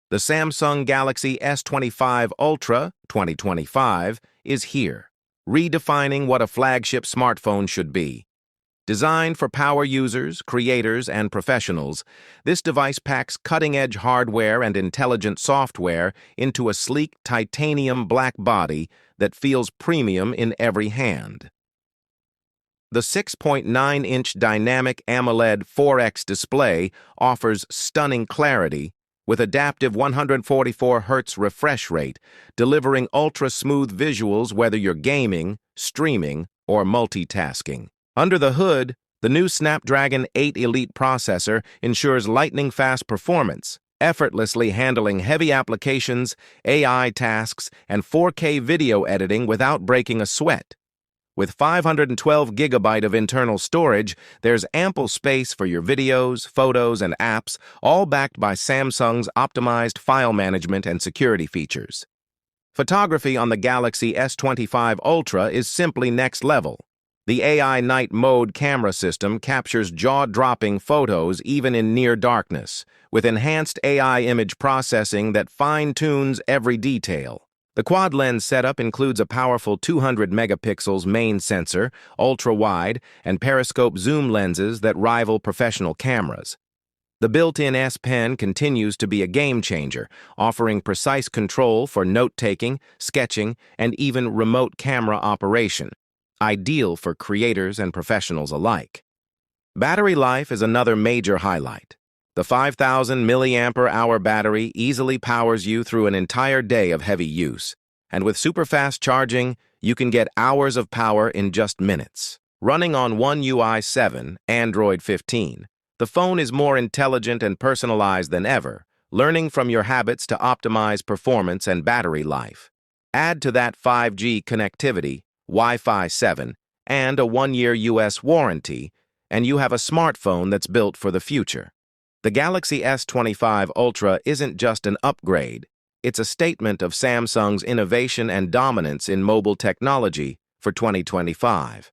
The Samsung Galaxy S25 Ultra 2025 is here, redefining what a flagship smartphone should be. Designed for power users, creators, and professionals, this device packs cutting-edge hardware and intelligent software into a sleek titanium black body that feels premium in every hand. The 6.9-inch dynamic AMOLED 4X display offers stunning clarity with adaptive 144 Hz refresh rate, delivering ultra-smooth visuals whether you're gaming, streaming, or multitasking. Under the hood, the new Snapdragon 8 Elite processor ensures lightning-fast performance, effortlessly handling heavy applications, AI tasks, and 4K video editing without breaking a sweat. With 512 GB of internal storage, there's ample space for your videos, photos, and apps, all backed by Samsung's optimized file management and security features. Photography on the Galaxy S25 Ultra is simply next level. The AI Night Mode camera system captures jaw-dropping photos even in near darkness, with enhanced AI image processing that fine-tunes every detail. The quad-lens setup includes a powerful 200 megapixels main sensor, ultra-wide, and periscope zoom lenses that rival professional cameras. The built-in S Pen continues to be a game-changer, offering precise control for note-taking, sketching, and even remote camera operation, ideal for creators and professionals alike. Battery life is another major highlight. The 5,000 mAh battery easily powers you through an entire day of heavy use, and with super-fast charging, you can get hours of power in just minutes. Running on One UI 7, Android 15, the phone is more intelligent and personalized than ever, learning from your habits to optimize performance and battery life. Add to that 5G connectivity, Wi-Fi 7, and a 1-year US warranty, and you have a smartphone that's built for the future. The Galaxy S25 Ultra isn't just an upgrade, it's a statement of Samsung's innovation and dominance in mobile technology for 2025.